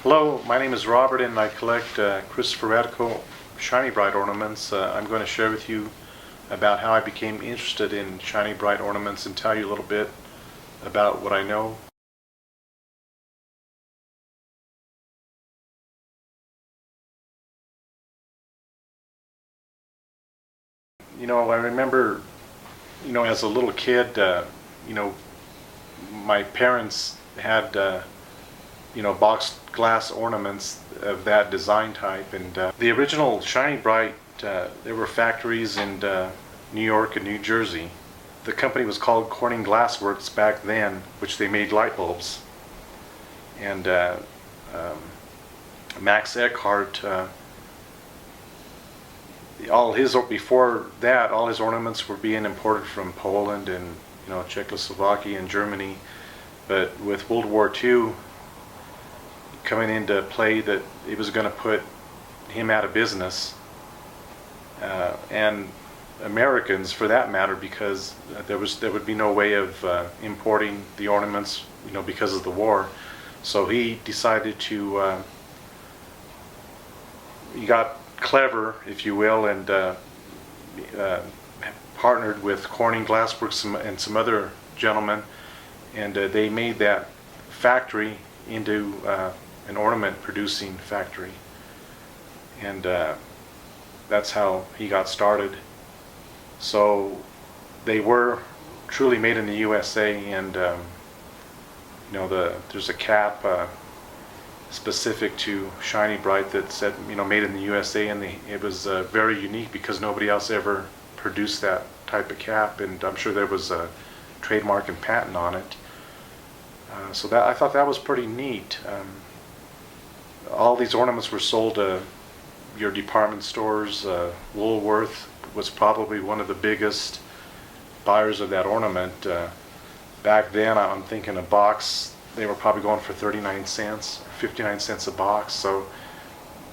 Hello, my name is Robert and I collect Christopher Radical Shiny Brite Ornaments. I'm going to share with you about how I became interested in Shiny Brite Ornaments and tell you a little bit about what I know. I remember, as a little kid, my parents had, boxed glass ornaments of that design type, and the original Shiny Brite, there were factories in New York and New Jersey. The company was called Corning Glass Works back then, which they made light bulbs. And Max Eckhart, before that, all his ornaments were being imported from Poland and Czechoslovakia and Germany. But with World War II coming into play, that it was going to put him out of business, and Americans for that matter, because there would be no way of importing the ornaments, because of the war. So he decided to he got clever, if you will, and partnered with Corning Glassworks and some other gentlemen, and they made that factory into an ornament producing factory, and that's how he got started. So they were truly made in the USA, and there's a cap specific to Shiny Brite that said made in the USA, and it was very unique because nobody else ever produced that type of cap, and I'm sure there was a trademark and patent on it. So that, I thought that was pretty neat. All these ornaments were sold to your department stores. Woolworth was probably one of the biggest buyers of that ornament. Back then, I'm thinking a box, they were probably going for 39 cents, 59 cents a box. So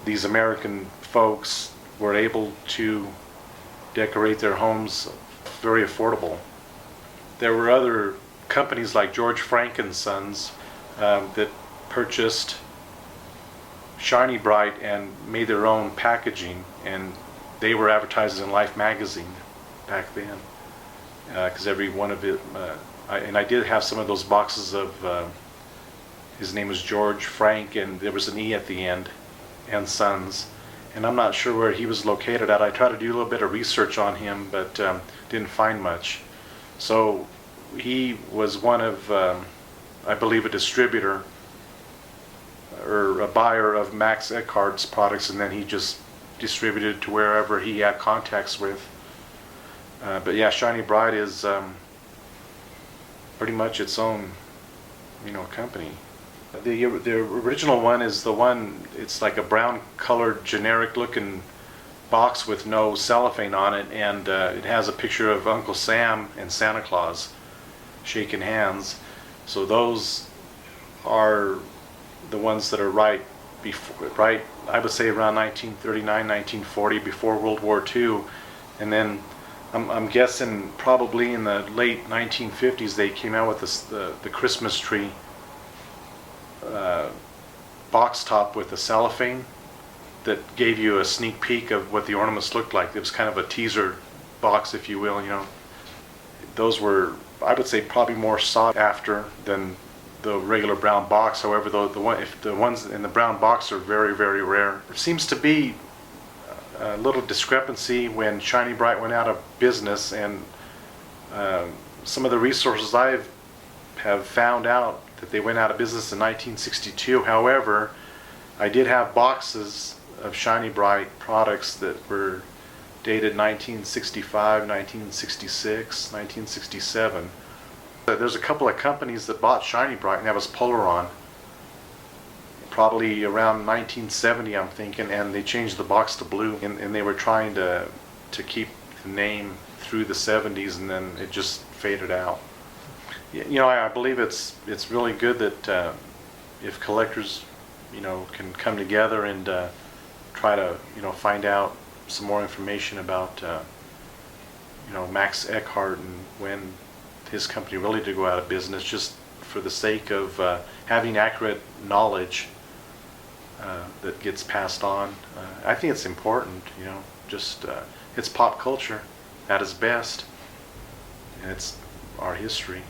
these American folks were able to decorate their homes very affordable. There were other companies like George Frank and Sons that purchased Shiny Brite and made their own packaging, and they were advertised in Life magazine back then, because every one of it, I did have some of those boxes of, his name was George Frank, and there was an E at the end, and Sons, and I'm not sure where he was located at. I tried to do a little bit of research on him, but didn't find much. So he was one of, I believe, a distributor or a buyer of Max Eckhart's products, and then he just distributed to wherever he had contacts with. But yeah, Shiny Brite is pretty much its own, company. The original one is the one, it's like a brown colored generic looking box with no cellophane on it, and it has a picture of Uncle Sam and Santa Claus shaking hands. So those are the ones that are right, I would say around 1939, 1940, before World War II. And then I'm guessing probably in the late 1950s they came out with the Christmas tree box top with the cellophane that gave you a sneak peek of what the ornaments looked like. It was kind of a teaser box, if you will. Those were, I would say, probably more sought after than the regular brown box. However, the ones in the brown box are very, very rare. There seems to be a little discrepancy when Shiny Brite went out of business, and some of the resources I have found out that they went out of business in 1962. However, I did have boxes of Shiny Brite products that were dated 1965, 1966, 1967. There's a couple of companies that bought Shiny Brite, and that was Polaron, probably around 1970, I'm thinking, and they changed the box to blue, and they were trying to keep the name through the 70s, and then it just faded out. I believe it's really good that if collectors can come together and try to find out some more information about Max Eckhart and when his company really did go out of business, just for the sake of having accurate knowledge that gets passed on. I think it's important, you know, just it's pop culture at its best, and it's our history.